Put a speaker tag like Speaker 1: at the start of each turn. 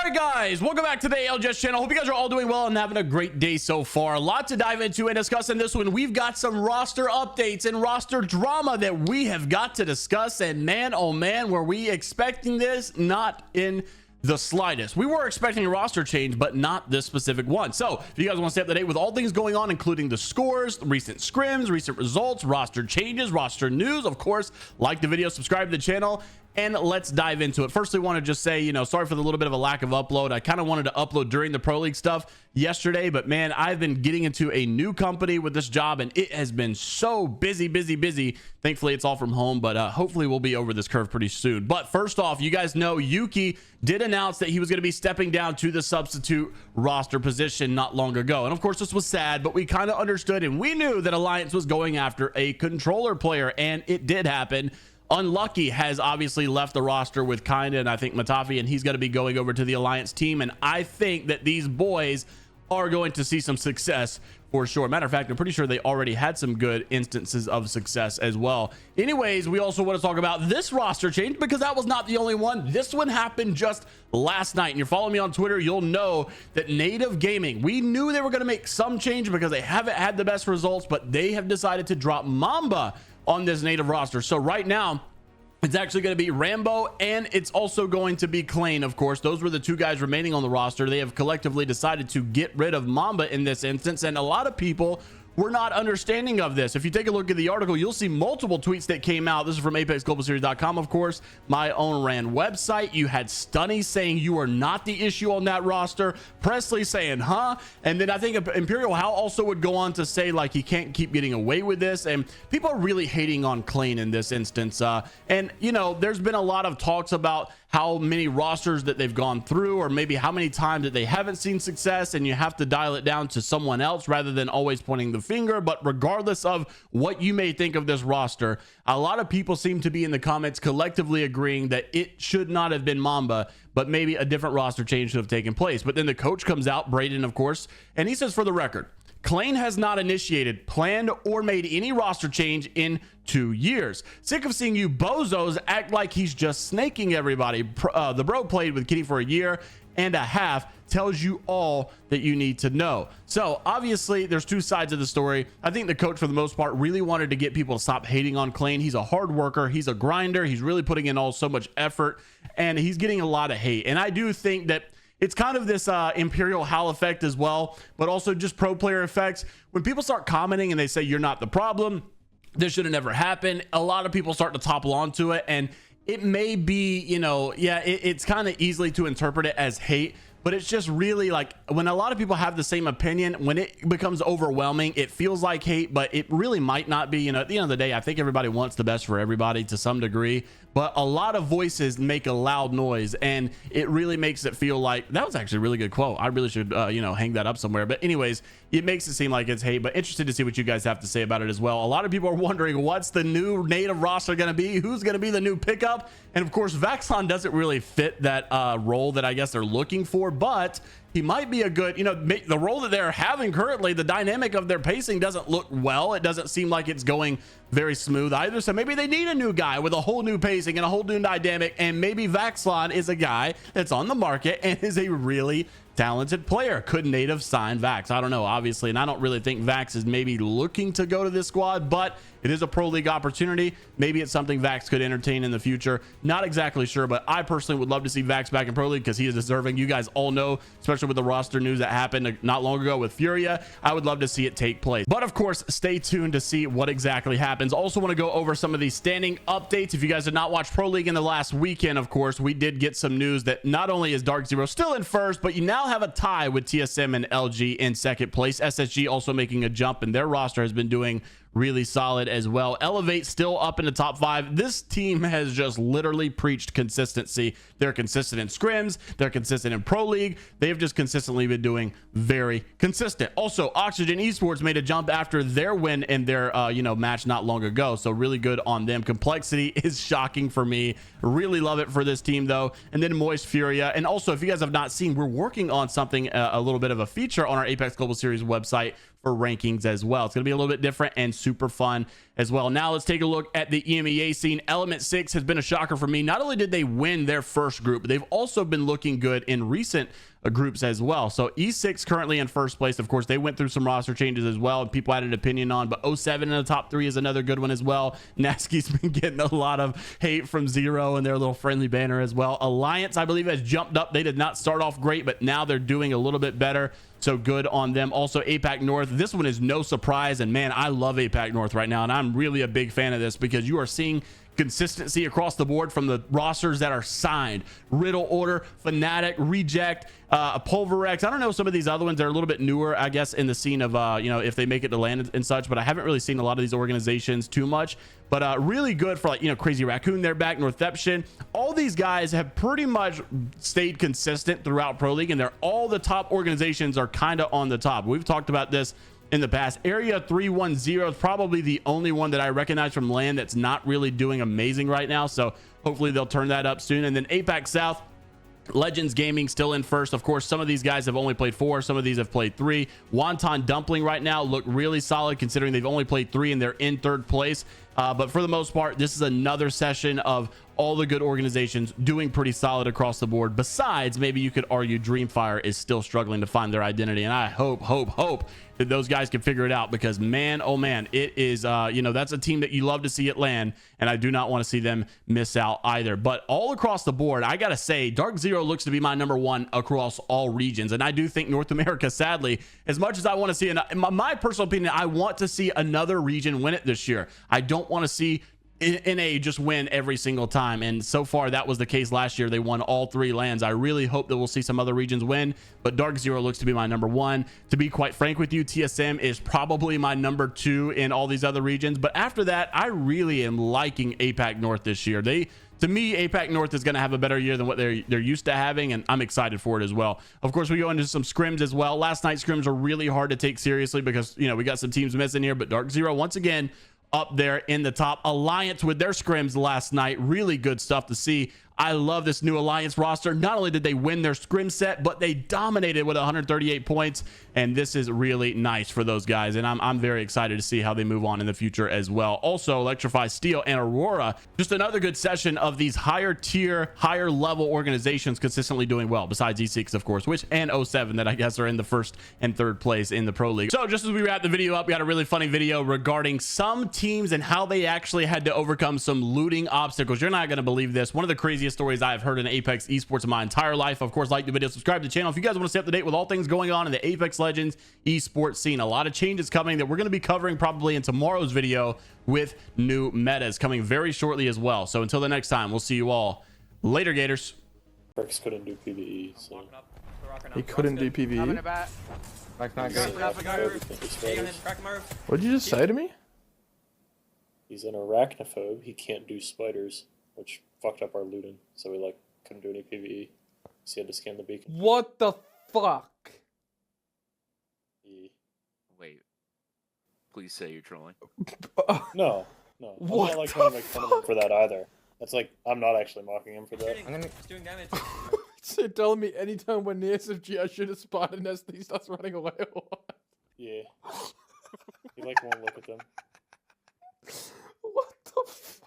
Speaker 1: right, guys, welcome back to the ALGS channel. Hope you guys are all doing well and having a great day so far. A lot to dive into and discuss in this one. We've got some roster updates and roster drama that we have got to discuss, and man, oh man, were we expecting this? Not in the slightest. We were expecting a roster change, but not this specific one. So if you guys want to stay up to date with all things going on, including the scores, recent scrims, recent results, roster changes, roster news, of course, like the video, subscribe to the channel, and let's dive into it. Firstly, want to just say, sorry for the little bit of a lack of upload. I kind of wanted to upload during the Pro League stuff yesterday, but man, I've been getting into a new company with this job, and it has been so busy. Thankfully, it's all from home, but hopefully we'll be over this curve pretty soon. But first off, you guys know Yuki did announce that he was going to be stepping down to the substitute roster position not long ago. And of course, this was sad, but we kind of understood and we knew that Alliance was going after a controller player, and it did happen. Unlucky has obviously left the roster with Kinda and I think Matafi, and he's going to be going over to the Alliance team. And I think that these boys are going to see some success for sure. Matter of fact, I'm pretty sure they already had some good instances of success as well. Anyways, we also want to talk about this roster change because that was not the only one. This one happened just last night, and you're following me on Twitter, you'll know that Native Gaming, we knew they were going to make some change because they haven't had the best results, but they have decided to drop Mamba on this Native roster. So right now it's actually going to be Rambo, and it's also going to be Klein. Of course, those were the two guys remaining on the roster. They have collectively decided to get rid of Mamba in this instance, and a lot of people were not understanding of this. If you take a look at the article, you'll see multiple tweets that came out. This is from APACGlobalSeries.com, of course, my own ran website. You had Stunny saying you are not the issue on that roster, Presley saying and then I think Imperial Hal also would go on to say like he can't keep getting away with this, and people are really hating on Klein in this instance. And there's been a lot of talks about how many rosters that they've gone through, or maybe how many times that they haven't seen success, and you have to dial it down to someone else rather than always pointing the finger. But regardless of what you may think of this roster, a lot of people seem to be in the comments collectively agreeing that it should not have been Mamba, but maybe a different roster change should have taken place. But then the coach comes out, Braden, of course, and he says, for the record, Klein has not initiated, planned, or made any roster change in 2 years. Sick of seeing you bozos act like he's just snaking everybody. The bro played with Kitty for a year and a half, tells you all that you need to know. So obviously there's two sides of the story. I think the coach, for the most part, really wanted to get people to stop hating on Klein. He's a hard worker, he's a grinder, he's really putting in so much effort, and he's getting a lot of hate. And I do think that it's kind of this Imperial Hal effect as well, but also just pro player effects. When people start commenting and they say you're not the problem, this should have never happened, a lot of people start to topple onto it, and it may be, it's kind of easily to interpret it as hate, but it's just really like when a lot of people have the same opinion, when it becomes overwhelming, it feels like hate, but it really might not be. At the end of the day, I think everybody wants the best for everybody to some degree, but a lot of voices make a loud noise, and it really makes it feel like that was actually a really good quote. I really should, hang that up somewhere. But anyways, it makes it seem like it's hate, but interested to see what you guys have to say about it as well. A lot of people are wondering what's the new Native roster going to be, who's going to be the new pickup, and of course, Vaxon doesn't really fit that role that I guess they're looking for, but he might be a good, the role that they're having currently, the dynamic of their pacing doesn't look well. It doesn't seem like it's going very smooth either. So maybe they need a new guy with a whole new pacing and a whole new dynamic. And maybe Vaxlon is a guy that's on the market and is a really talented player. Could Native sign Vax? I don't know, obviously. And I don't really think Vax is maybe looking to go to this squad, but it is a pro league opportunity. Maybe it's something Vax could entertain in the future. Not exactly sure, but I personally would love to see Vax back in pro league because he is deserving. You guys all know, especially with the roster news that happened not long ago with Furia, I would love to see it take place. But of course, stay tuned to see what exactly happens. Also want to go over some of these standing updates. If you guys did not watch pro league in the last weekend, of course, we did get some news that not only is Dark Zero still in first, but you now have a tie with TSM and LG in second place. SSG also making a jump, and their roster has been doing really solid as well. Elevate still up in the top 5. This team has just literally preached consistency. They're consistent in scrims, they're consistent in pro league, they've just consistently been doing very consistent. Also, Oxygen Esports made a jump after their win in their match not long ago, so really good on them. Complexity is shocking for me. Really love it for this team though. And then Moist Furia. And also, if you guys have not seen, we're working on something, a little bit of a feature on our Apex Global Series website for rankings as well. It's going to be a little bit different and super fun as well. Now let's take a look at the EMEA scene. Element 6 has been a shocker for me. Not only did they win their first group, but they've also been looking good in recent groups as well. So E6 currently in first place. Of course, they went through some roster changes as well, and people had an opinion on, but 07 in the top 3 is another good one as well. Nasky's been getting a lot of hate from Zero and their little friendly banner as well. Alliance, I believe, has jumped up. They did not start off great, but now they're doing a little bit better. So good on them. Also, APAC North. This one is no surprise, and man, I love APAC North right now, and I'm really a big fan of this because you are seeing consistency across the board from the rosters that are signed. Riddle, Order, Fnatic, Reject, Pulverex. I don't know some of these other ones. They're a little bit newer, I guess, in the scene of you know, if they make it to land and such, but I haven't really seen a lot of these organizations too much. But really good for, like, you know, Crazy Raccoon, they're back, Northeption. All these guys have pretty much stayed consistent throughout Pro League, and they're all the top organizations are kind of on the top. We've talked about this in the past. Area 310 is probably the only one that I recognize from LAN that's not really doing amazing right now, so hopefully they'll turn that up soon. And then APAC South, Legends Gaming still in first. Of course, some of these guys have only played 4, some of these have played 3. Wonton Dumpling right now look really solid considering they've only played 3 and they're in 3rd place. But for the most part, this is another session of all the good organizations doing pretty solid across the board. Besides, maybe you could argue Dreamfire is still struggling to find their identity, and I hope that those guys can figure it out, because man, oh man, it is you know, that's a team that you love to see it land, and I do not want to see them miss out either. But all across the board, I gotta say, Dark Zero looks to be my #1 across all regions, and I do think North America, sadly, as much as I want to see, in my personal opinion, I want to see another region win it this year. I don't want to see NA just win every single time, and so far that was the case last year. They won all 3 lands. I really hope that we'll see some other regions win, but Dark Zero looks to be my #1. To be quite frank with you, TSM is probably my #2 in all these other regions, but after that, I really am liking APAC North this year. To me, APAC North is going to have a better year than what they're used to having, and I'm excited for it as well. Of course, we go into some scrims as well. Last night's scrims are really hard to take seriously because, you know, we got some teams missing here, but Dark Zero once again up there in the top. Alliance with their scrims last night, really good stuff to see. I love this new Alliance roster. Not only did they win their scrim set, but they dominated with 138 points, and this is really nice for those guys, and I'm very excited to see how they move on in the future as well. Also, Electrify, Steel, and Aurora, just another good session of these higher tier, higher level organizations consistently doing well, besides E6, of course, which and 07 that I guess are in the 1st and 3rd place in the Pro League. So just as we wrap the video up, we got a really funny video regarding some teams and how they actually had to overcome some looting obstacles. You're not going to believe this. One of the craziest stories I've heard in Apex esports in my entire life. Of course, like the video, subscribe to the channel if you guys want to stay up to date with all things going on in the Apex Legends esports scene. A lot of changes coming that we're going to be covering probably in tomorrow's video, with new metas coming very shortly as well. So until the next time, we'll see you all later, Gators.
Speaker 2: Rex couldn't do PvE, so
Speaker 3: He couldn't do PvE? What'd you just say to me?
Speaker 2: he's an arachnophobe. He can't do spiders, which fucked up our looting. So we couldn't do any PvE. So he had to scan the beacon.
Speaker 3: What the fuck?
Speaker 2: Yeah.
Speaker 4: Wait. Please say you're trolling.
Speaker 2: No.
Speaker 3: What
Speaker 2: I'm not trying to make fun of him for that either. That's I'm not actually mocking him for that.
Speaker 4: It's doing damage.
Speaker 3: So telling me anytime we're near SFG I should have spotted as he starts running away or what?
Speaker 2: Yeah. He won't look at them.
Speaker 3: What the fuck?